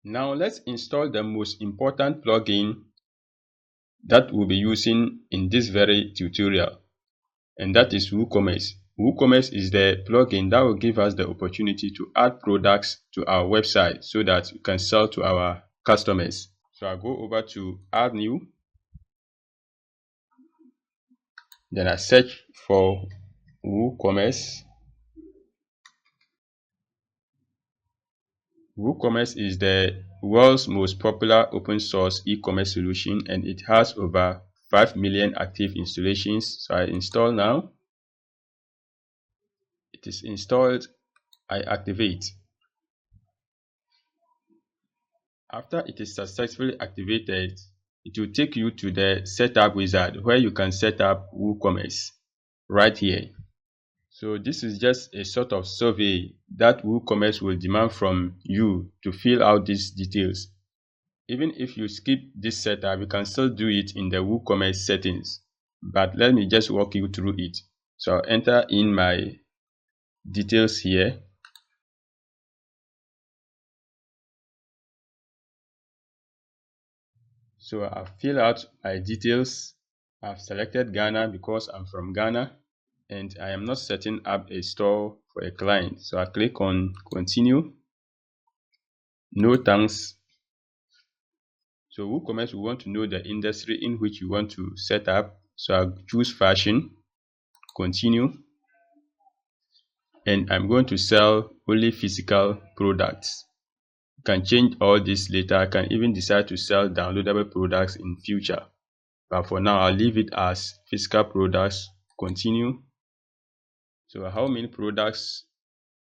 Now let's install the most important plugin that we'll be using in this very tutorial, and that is WooCommerce. WooCommerce is the plugin that will give us the opportunity to add products to our website so that we can sell to our customers. So I'll go over to Add New. Then I search for WooCommerce. WooCommerce is the world's most popular open source e-commerce solution, and it has over 5 million active installations. So I install now. It is installed. I activate. After it is successfully activated, it will take you to the setup wizard where you can set up WooCommerce right here. So this is just a sort of survey that WooCommerce will demand from you to fill out these details. Even if you skip this setup, you can still do it in the WooCommerce settings. But let me just walk you through it. So I'll enter in my details here. So I've filled out my details. I've selected Ghana because I'm from Ghana and I am not setting up a store for a client. So I click on continue. No thanks. So WooCommerce will want to know the industry in which you want to set up. So I'll choose fashion, continue. And I'm going to sell only physical products. You can change all this later. I can even decide to sell downloadable products in future. But for now, I'll leave it as physical products. Continue. So how many products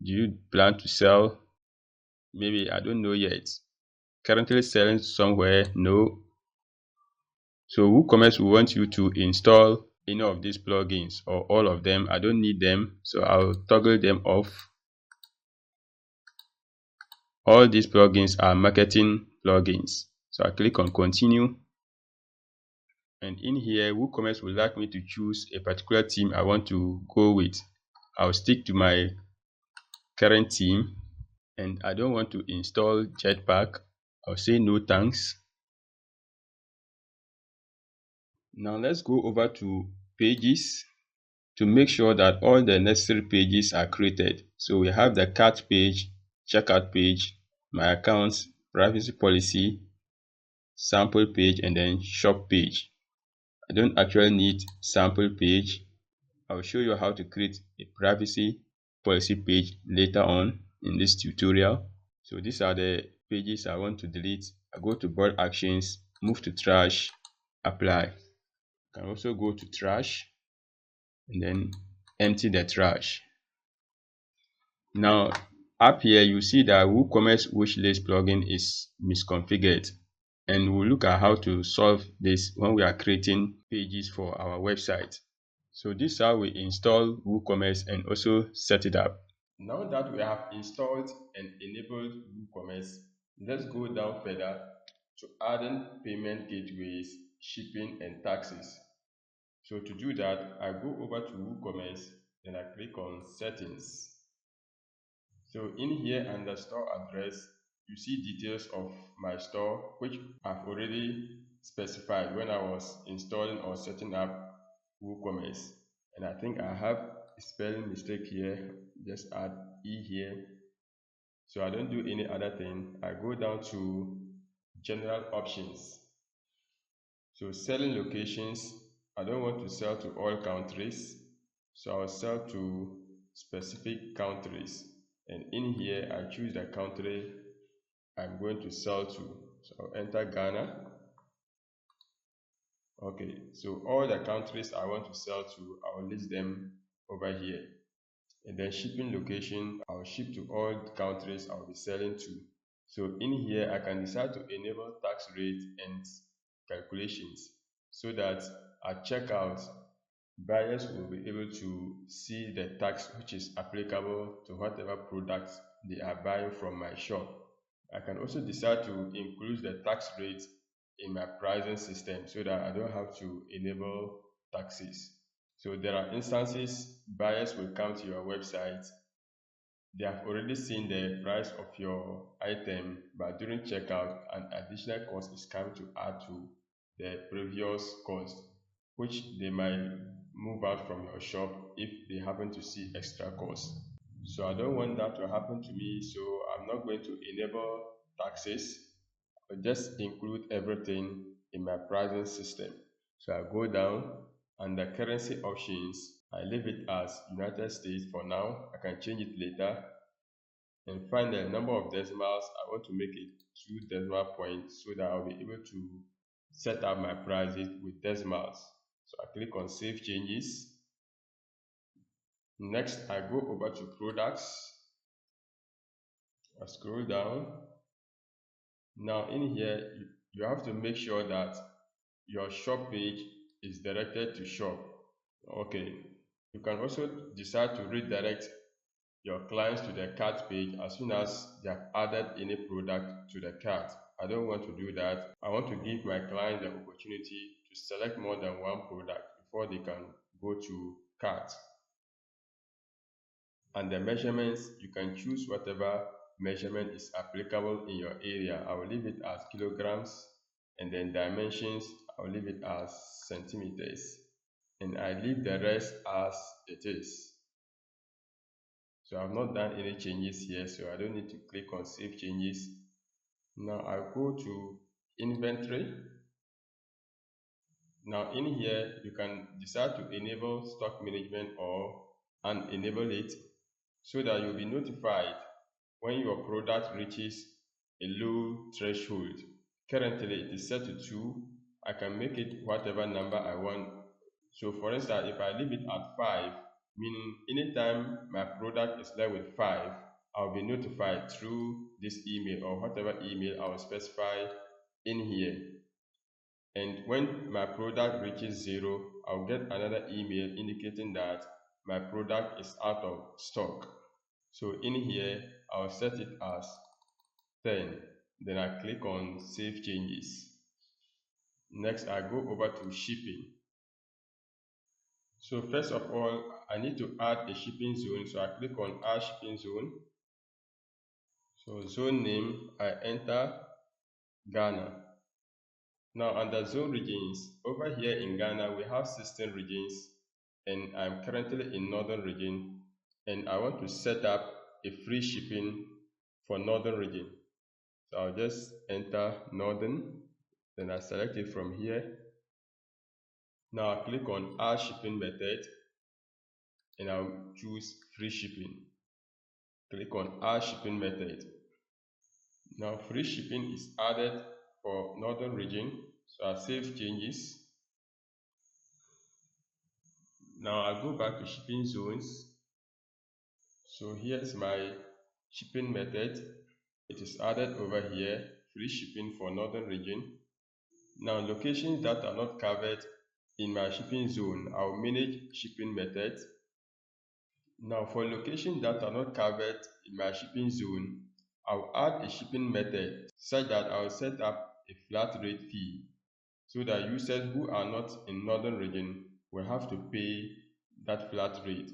do you plan to sell? Maybe I don't know yet. Currently selling somewhere? No. So WooCommerce will want you to install any of these plugins or all of them. I don't need them, so I'll toggle them off. All these plugins are marketing plugins. So I click on continue. And in here, WooCommerce would like me to choose a particular theme I want to go with. I'll stick to my current theme. And I don't want to install Jetpack. I'll say no thanks. Now let's go over to pages to make sure that all the necessary pages are created. So we have the cart page, checkout page, my accounts, privacy policy, sample page, and then shop page. I don't actually need sample page. I'll show you how to create a privacy policy page later on in this tutorial. So these are the pages I want to delete. I go to board actions, move to trash, apply. I can also go to trash and then empty the trash. Now up here you see that WooCommerce wishlist plugin is misconfigured, and we'll look at how to solve this when we are creating pages for our website. So this is how we install WooCommerce and also set it up. Now that we have installed and enabled WooCommerce, let's go down further to adding payment gateways, shipping, and taxes. So to do that, I go over to WooCommerce and I click on settings. So in here under store address, you see details of my store, which I've already specified when I was installing or setting up WooCommerce. And I think I have a spelling mistake here. Just add E here. So I don't do any other thing. I go down to general options. So selling locations, I don't want to sell to all countries. So I'll sell to specific countries. And in here, I choose the country I'm going to sell to. So I'll enter Ghana. Okay, so all the countries I want to sell to, I'll list them over here. And then shipping location, I'll ship to all the countries I'll be selling to. So in here, I can decide to enable tax rate and calculations so that at checkout, buyers will be able to see the tax which is applicable to whatever products they are buying from my shop. I can also decide to include the tax rate in my pricing system so that I don't have to enable taxes. So there are instances buyers will come to your website they have already seen the price of your item, but during checkout, an additional cost is coming to add to the previous cost, which they might move out from your shop if they happen to see extra cost. So I don't want that to happen to me, so I'm not going to enable taxes. I'll just include everything in my pricing system. So I go down, and the currency options, I leave it as United States for now. I can change it later. And finally, number of decimals, I want to make it 2 decimal points so that I'll be able to set up my prices with decimals. So I click on Save Changes. Next, I go over to Products. I scroll down. Now in here, you have to make sure that your shop page is directed to shop. Okay, you can also decide to redirect your clients to the cart page as soon as they have added any product to the cart. I don't want to do that. I want to give my client the opportunity to select more than one product before they can go to cart. And the measurements, you can choose whatever measurement is applicable in your area. I will leave it as kilograms, and then dimensions, I will leave it as centimeters, and I leave the rest as it is. So I've not done any changes here, so I don't need to click on Save Changes. Now I'll go to Inventory. Now in here, you can decide to enable stock management or unenable it so that you'll be notified when your product reaches a low threshold. Currently, it is set to 2. I can make it whatever number I want. So for instance, if I leave it at 5, meaning anytime my product is left with 5, I'll be notified through this email or whatever email I will specify in here. And when my product reaches 0, I'll get another email indicating that my product is out of stock. So in here, I'll set it as 10. Then I click on Save Changes. Next, I go over to Shipping. So first of all, I need to add a shipping zone. So I click on Add Shipping Zone. So zone name, I enter Ghana. Now under zone regions, over here in Ghana, we have 16 regions, and I'm currently in Northern region, and I want to set up a free shipping for Northern region. So I'll just enter Northern, then I select it from here. Now I click on Add Shipping Method, and I'll choose free shipping. Click on Add Shipping Method. Now free shipping is added for Northern region, so I save changes. Now I go back to shipping zones. So here's my shipping method. It is added over here, free shipping for Northern region. Now locations that are not covered in my shipping zone, I'll manage shipping methods. Now for locations that are not covered in my shipping zone, I'll add a shipping method such that I'll set up a flat rate fee so that users who are not in Northern region will have to pay that flat rate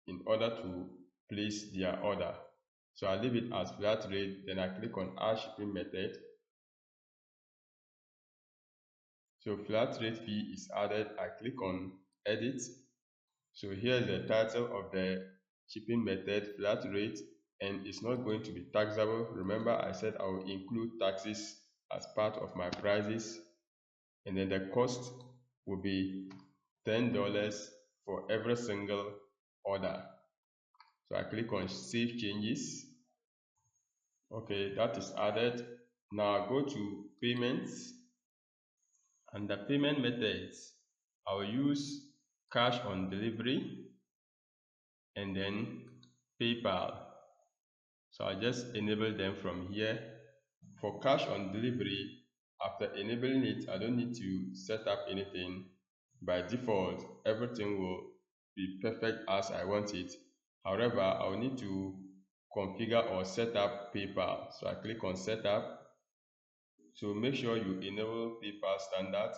in order to place their order. So I leave it as flat rate, then I click on Add Shipping Method. So flat rate fee is added. I click on Edit. So here is the title of the shipping method, flat rate, and it's not going to be taxable. Remember, I said I will include taxes as part of my prices, and then the cost will be $10 for every single order. So I click on Save Changes. Okay, that is added. Now I go to Payments. Under payment methods, I will use cash on delivery and then PayPal. So I just enable them from here. For cash on delivery, after enabling it, I don't need to set up anything. By default, everything will be perfect as I want it. However, I will need to configure or set up PayPal. So I click on Setup. So make sure you enable PayPal standard,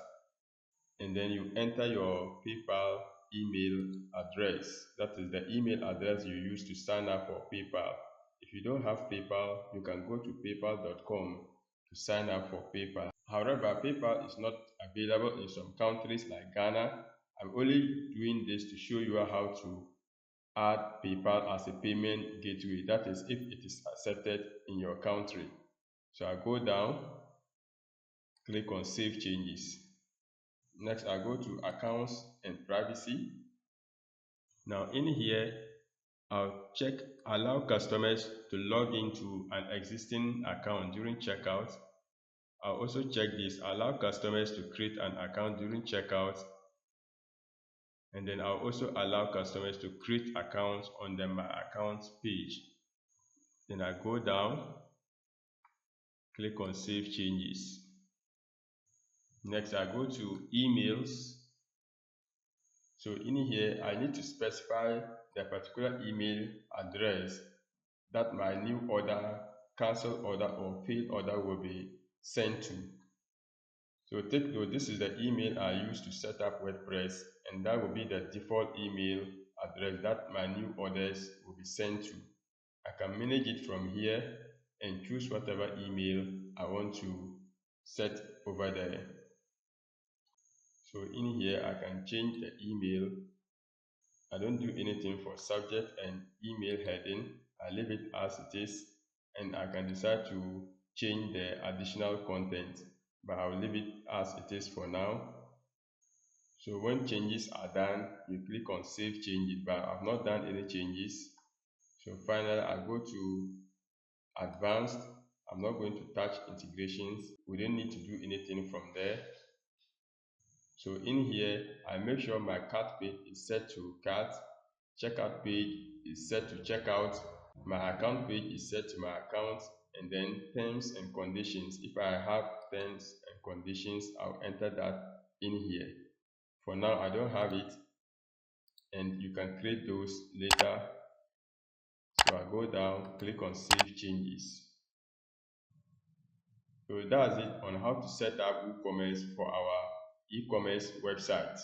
and then you enter your PayPal email address. That is the email address you use to sign up for PayPal. If you don't have PayPal, you can go to paypal.com to sign up for PayPal. However, PayPal is not available in some countries like Ghana. I'm only doing this to show you how to add PayPal as a payment gateway. That is if it is accepted in your country. So I go down, click on Save Changes. Next, I go to Accounts and Privacy. Now in here, I'll check Allow customers to log into an existing account during checkout. I'll also check this, allow customers to create an account during checkout. And then I'll also allow customers to create accounts on the My Accounts page. Then I go down, click on Save Changes. Next, I go to Emails. So in here, I need to specify the particular email address that my new order, cancel order, or failed order will be sent to. So take note, this is the email I use to set up WordPress, and that will be the default email address that my new orders will be sent to. I can manage it from here and choose whatever email I want to set over there. So in here, I can change the email. I don't do anything for subject and email heading. I leave it as it is, and I can decide to change the additional content, but I'll leave it as it is for now. So when changes are done, you click on Save Changes, but I've not done any changes. So finally, I go to Advanced. I'm not going to touch integrations. We don't need to do anything from there. So in here, I make sure my cart page is set to cart, checkout page is set to checkout, my account page is set to my account, and then terms and conditions. If I have terms and conditions, I'll enter that in here. For now, I don't have it, and you can create those later. So I go down, click on Save Changes. So that's it on how to set up WooCommerce for our e-commerce website.